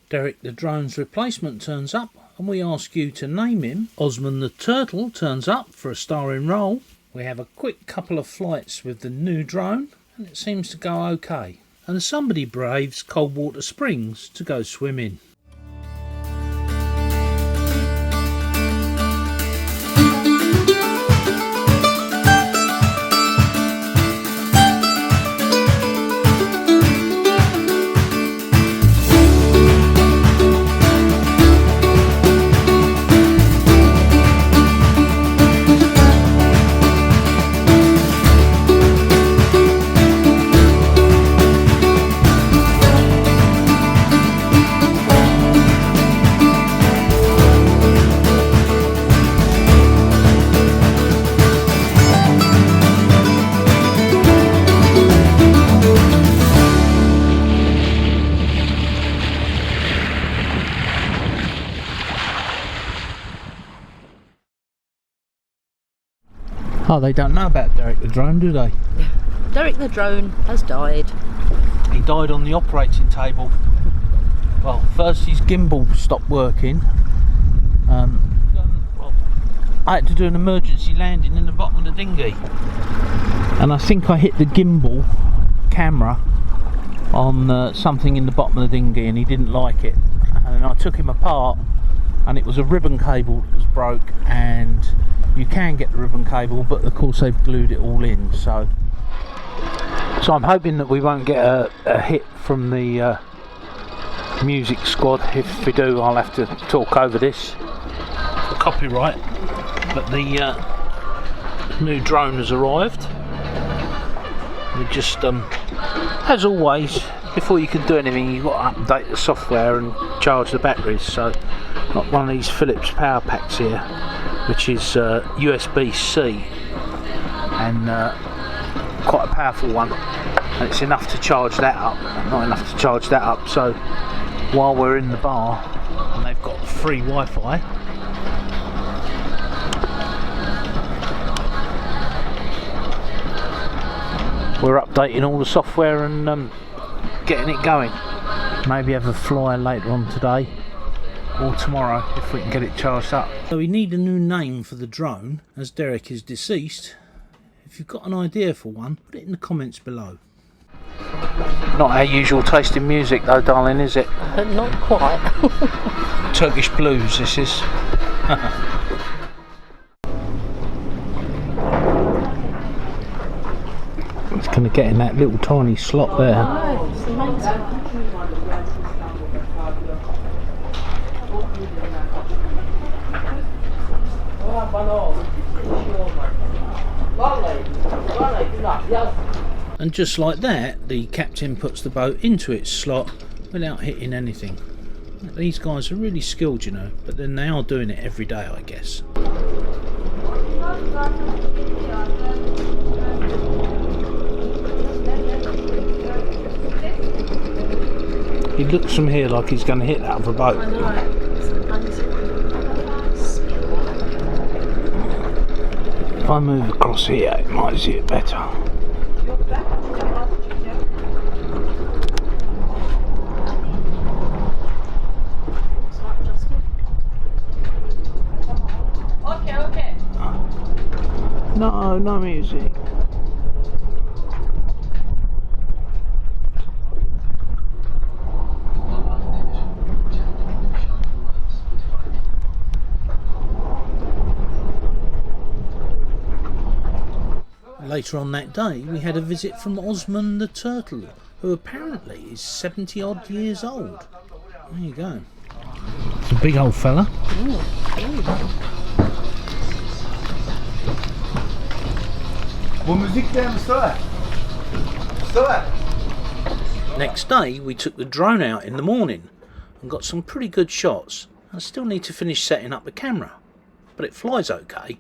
Derek the drone's replacement turns up and we ask you to name him. Osman the turtle turns up for a starring role. We have a quick couple of flights with the new drone and it seems to go okay. And somebody braves Coldwater Springs to go swimming. Oh, they don't know about Derek the drone, do they? Derek the drone has died. He died on the operating table. Well, first his gimbal stopped working. Well, I had to do an emergency landing in the bottom of the dinghy. And I think I hit the gimbal camera on something in the bottom of the dinghy and he didn't like it. And I took him apart and it was a ribbon cable that was broke, and you can get the ribbon cable, but of course they've glued it all in. So I'm hoping that we won't get a hit from the music squad. If we do, I'll have to talk over this for copyright. But the new drone has arrived. We just, as always, before you can do anything, you've got to update the software and charge the batteries. So got one of these Philips power packs here, which is USB-C, and quite a powerful one, and it's enough to charge that up, not enough to charge that up. So while we're in the bar and they've got free Wi-Fi, we're updating all the software and getting it going. Maybe have a fly later on today or tomorrow if we can get it charged up. So we need a new name for the drone, as Derek is deceased. If you've got an idea for one, put it in the comments below. Not our usual taste in music though, darling, is it? Not quite. Turkish blues, this is. It's going to get in that little tiny slot there. Oh, it's amazing. And just like that, the captain puts the boat into its slot without hitting anything. These guys are really skilled, you know, but then they are doing it every day, I guess. He looks from here like he's going to hit that other boat. If I move across here, it might see it better. Okay. No music. Later on that day, we had a visit from Osman the turtle, who apparently is 70 odd years old. There you go. It's a big old fella. Next day, we took the drone out in the morning and got some pretty good shots. I still need to finish setting up the camera, but it flies okay.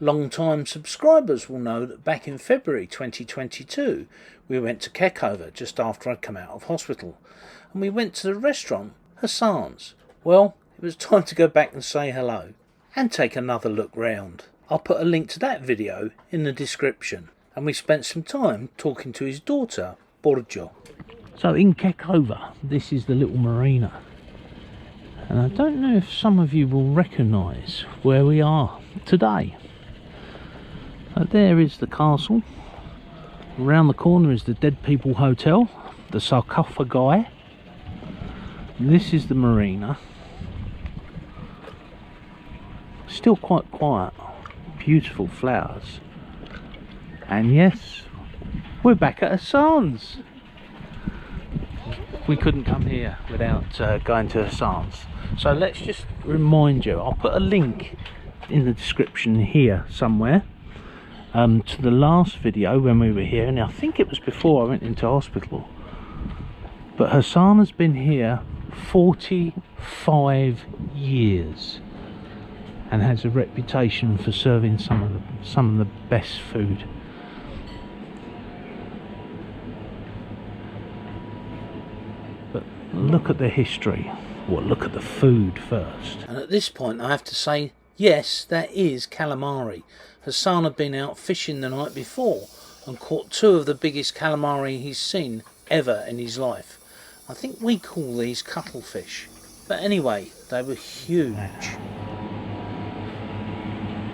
Long-time subscribers will know that back in February 2022 we went to Keckover just after I'd come out of hospital, and we went to the restaurant Hassan's. Well, it was time to go back and say hello and take another look round. I'll put a link to that video in the description, and we spent some time talking to his daughter Borjo. So in Keckover, this is the little marina, and I don't know if some of you will recognise where we are today. There is the castle. Around the corner is the Dead People Hotel, the sarcophagi. This is the marina. Still quite quiet. Beautiful flowers. And yes, we're back at Hassan's. We couldn't come here without going to Hassan's. So let's just remind you, I'll put a link in the description here somewhere to the last video when we were here, and I think it was before I went into hospital. But Hassan has been here 45 years and has a reputation for serving some of the best food. But look at the history. Well, look at the food first. And at this point I have to say, yes, that is calamari. Hassan had been out fishing the night before and caught 2 of the biggest calamari he's seen ever in his life. I think we call these cuttlefish. But anyway, they were huge.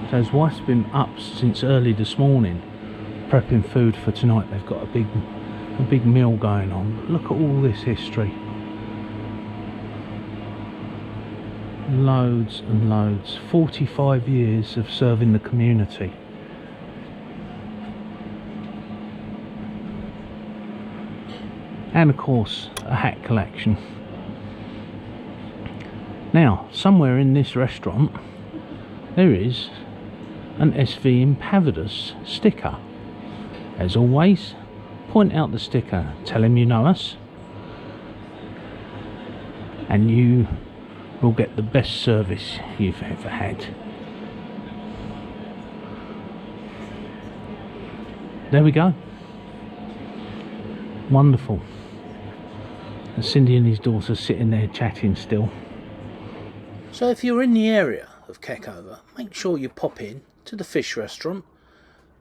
So his wife's been up since early this morning prepping food for tonight. They've got a big meal going on. But look at all this history. Loads and loads. 45 years of serving the community. And of course a hat collection. Now somewhere in this restaurant there is an SV Impavidus sticker. As always, point out the sticker, tell him you know us, and you will get the best service you've ever had. There we go. Wonderful. And Cindy and his daughter sitting there chatting still. So if you're in the area of Keckover, make sure you pop in to the fish restaurant,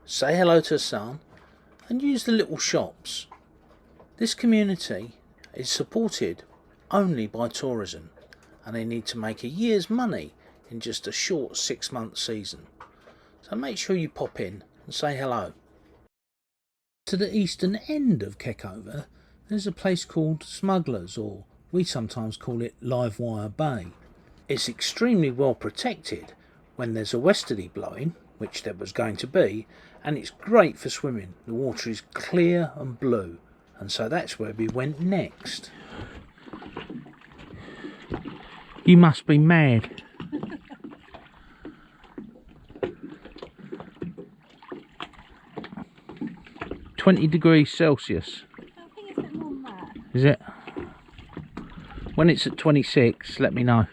say hello to Hassan, and use the little shops. This community is supported only by tourism, and they need to make a year's money in just a short 6-month season. So make sure you pop in and say hello. To the eastern end of Keckover, there's a place called Smugglers, or we sometimes call it Livewire Bay. It's extremely well protected when there's a westerly blowing, which there was going to be, and it's great for swimming. The water is clear and blue, and so that's where we went next. You must be mad. (20°C). I think it's a bit more than that. Is it? When it's at 26, let me know.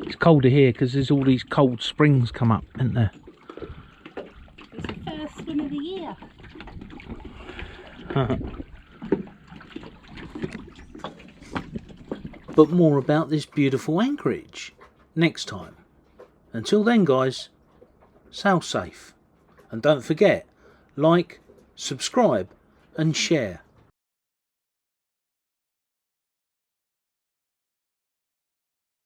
It's colder here because there's all these cold springs come up, isn't there? It's the first swim of the year. But more about this beautiful anchorage next time. Until then, guys, sail safe. And don't forget, like, subscribe and share.